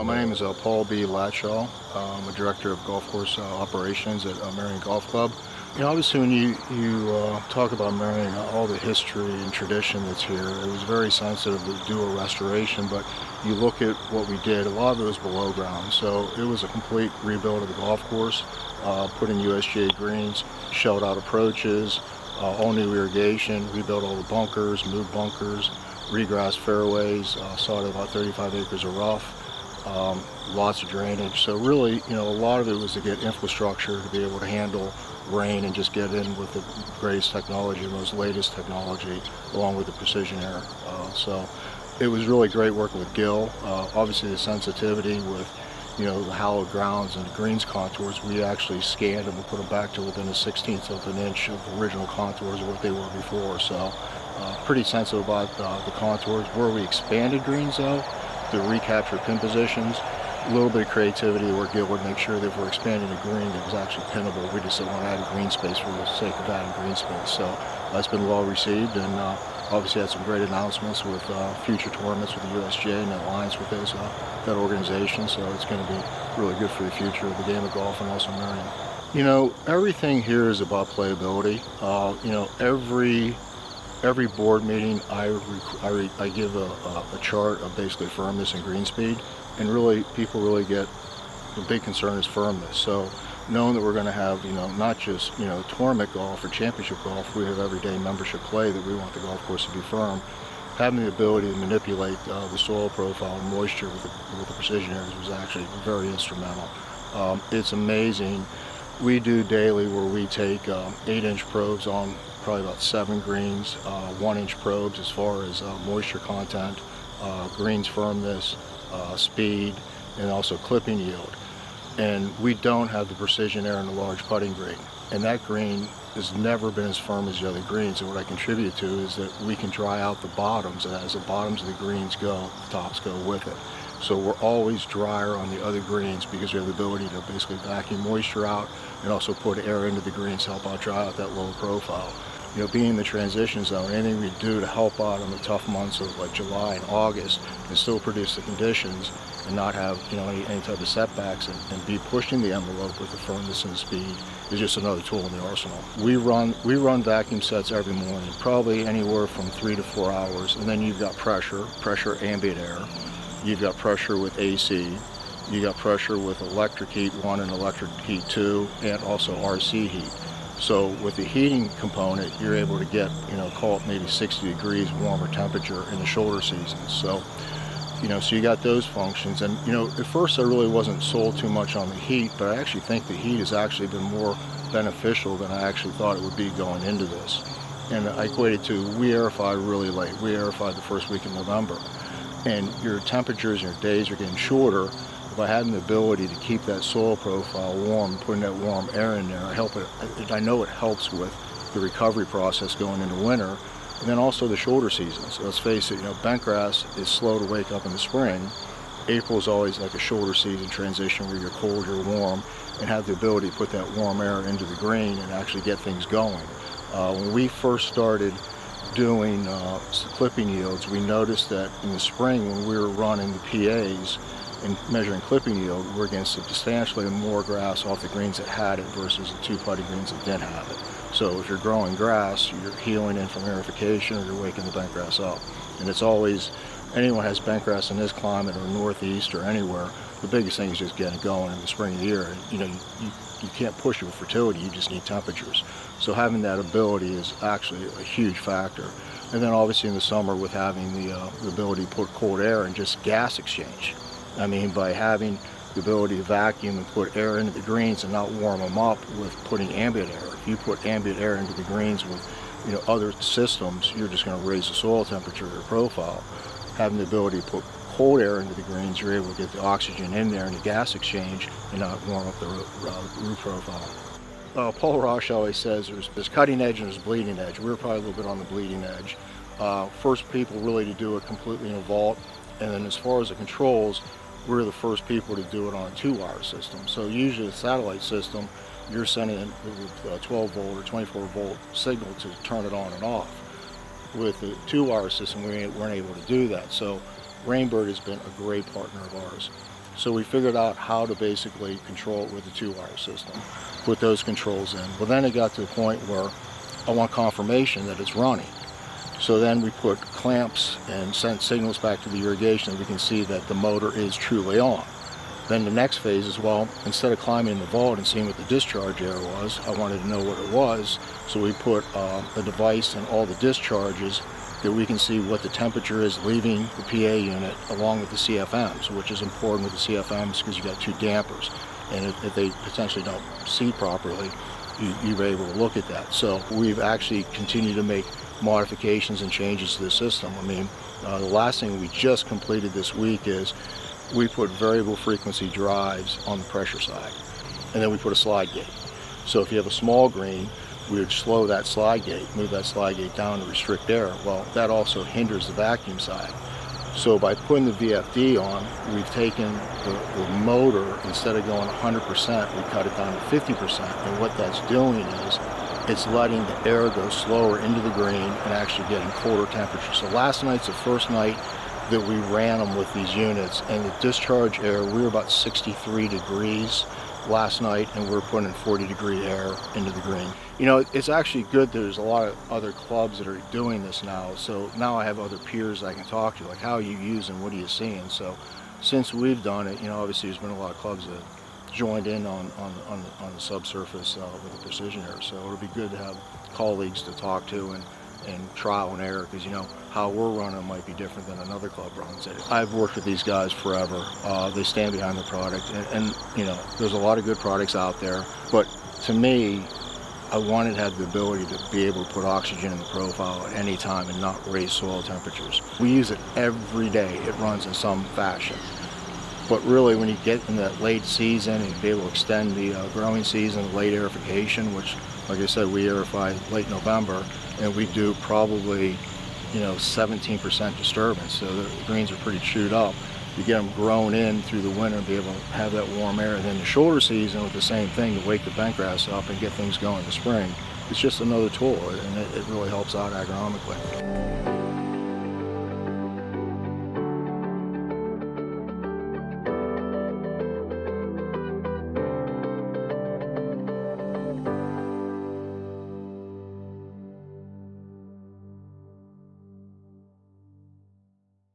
My name is Paul B. Latshaw. I'm a director of golf course operations at Merion Golf Club. Obviously when you talk about Merion, all the history and tradition that's here, it was very sensitive to do a restoration, but you look at what we did, a lot of it was below ground. So it was a complete rebuild of the golf course, put in USGA greens, shelled out approaches, all new irrigation, rebuilt all the bunkers, moved bunkers, regrassed fairways, sodded about 35 acres of rough. Lots of drainage. So really, a lot of it was to get infrastructure to be able to handle rain and just get in with the greatest technology, the most latest technology, along with the PrecisionAire. So it was really great working with Gil. Obviously the sensitivity with, the hallowed grounds and the greens contours, we actually scanned them and put them back to within a 1/16th of an inch of the original contours of what they were before. So pretty sensitive about the contours. Where we expanded greens though, to recapture pin positions, a little bit of creativity where Gil would make sure that if we're expanding a green that was actually pinnable, we just didn't want to add green space for the sake of adding green space. So that's been well received, and obviously had some great announcements with future tournaments with the USGA and alliance with that organization. So it's going to be really good for the future of the game of golf and also Merion. Everything here is about playability. Every board meeting, I give a chart of basically firmness and green speed, and really people really get, the big concern is firmness. So knowing that we're going to have, not just, tournament golf or championship golf, we have everyday membership play that we want the golf course to be firm. Having the ability to manipulate the soil profile and moisture with the PrecisionAires was actually very instrumental. It's amazing. We do daily where we take 8-inch probes on probably about 7 greens, 1-inch probes as far as moisture content, greens firmness, speed, and also clipping yield. And we don't have the PrecisionAire in the large putting green. And that green has never been as firm as the other greens. And what I contribute to is that we can dry out the bottoms, and as the bottoms of the greens go, the tops go with it. So we're always drier on the other greens because we have the ability to basically vacuum moisture out and also put air into the greens to help out dry out that lower profile. Being in the transition zone, anything we do to help out on the tough months of like July and August and still produce the conditions and not have any type of setbacks and be pushing the envelope with the firmness and speed is just another tool in the arsenal. We run vacuum sets every morning, probably anywhere from 3 to 4 hours, and then you've got pressure ambient air, you've got pressure with AC, you got pressure with electric heat 1 and electric heat 2, and also RC heat. So with the heating component, you're able to get, call it maybe 60 degrees warmer temperature in the shoulder seasons. So, so you got those functions. And, at first I really wasn't sold too much on the heat, but I actually think the heat has actually been more beneficial than I actually thought it would be going into this. And I equated to, we aerify really late. We aerify the first week in November. And your temperatures and your days are getting shorter. By having the ability to keep that soil profile warm, putting that warm air in there, I know it helps with the recovery process going into winter, and then also the shoulder seasons. Let's face it, bent grass is slow to wake up in the spring. April is always like a shoulder season transition where you're cold, you're warm, and have the ability to put that warm air into the green and actually get things going. When we first started doing clipping yields, we noticed that in the spring when we were running the PAs, in measuring clipping yield, we're getting substantially more grass off the greens that had it versus the 2 putty greens that didn't have it. So if you're growing grass, you're healing in from aerification, or you're waking the bent grass up. And it's always, anyone has bent grass in this climate or northeast or anywhere, the biggest thing is just getting it going in the spring of the year. And, you can't push it with fertility, you just need temperatures. So having that ability is actually a huge factor. And then obviously in the summer with having the ability to put cold air and just gas exchange. By having the ability to vacuum and put air into the greens and not warm them up with putting ambient air. If you put ambient air into the greens with, other systems, you're just going to raise the soil temperature or profile. Having the ability to put cold air into the greens, you're able to get the oxygen in there and the gas exchange and not warm up the root profile. Paul Rosh always says there's cutting edge and there's bleeding edge. We're probably a little bit on the bleeding edge. First people really to do it completely in a vault, and then as far as the controls, we're the first people to do it on a 2-wire system. So usually a satellite system, you're sending a 12 volt or 24 volt signal to turn it on and off. With the 2-wire system, we weren't able to do that. So Rainbird has been a great partner of ours. So we figured out how to basically control it with a 2-wire system, put those controls in. Well, then it got to the point where I want confirmation that it's running. So then we put clamps and sent signals back to the irrigation, and we can see that the motor is truly on. Then the next phase is, well, instead of climbing in the vault and seeing what the discharge air was, I wanted to know what it was. So we put a device in all the discharges that we can see what the temperature is leaving the PA unit along with the CFMs, which is important with the CFMs because you got 2 dampers. And if they potentially don't seat properly, you're able to look at that. So we've actually continued to make modifications and changes to the system. I mean, the last thing we just completed this week is we put variable frequency drives on the pressure side, and then we put a slide gate. So if you have a small green, we would slow that slide gate, move that slide gate down to restrict air. Well, that also hinders the vacuum side. So by putting the VFD on, we've taken the motor, instead of going 100%, we cut it down to 50%. And what that's doing is it's letting the air go slower into the green and actually getting colder temperatures. So last night's the first night that we ran them with these units, and the discharge air, we were about 63 degrees last night, and we're putting 40-degree air into the green. You know, it's actually good that there's a lot of other clubs that are doing this now, so now I have other peers I can talk to, like, how are you using, what are you seeing? So since we've done it, you know, obviously there's been a lot of clubs that joined in on the subsurface with the PrecisionAire, so it'll be good to have colleagues to talk to and trial and error, because, you know, how we're running might be different than another club runs it. I've worked with these guys forever. They stand behind the product, and you know, there's a lot of good products out there, but to me, I wanted to have the ability to be able to put oxygen in the profile at any time and not raise soil temperatures. We use it every day. It runs in some fashion. But really, when you get in that late season and be able to extend the growing season, late aerification, which, like I said, we aerify late November, and we do probably, you know, 17% disturbance, so the greens are pretty chewed up. You get them grown in through the winter and be able to have that warm air. And then the shoulder season with the same thing to wake the bent grass up and get things going in the spring. It's just another tool, and it really helps out agronomically.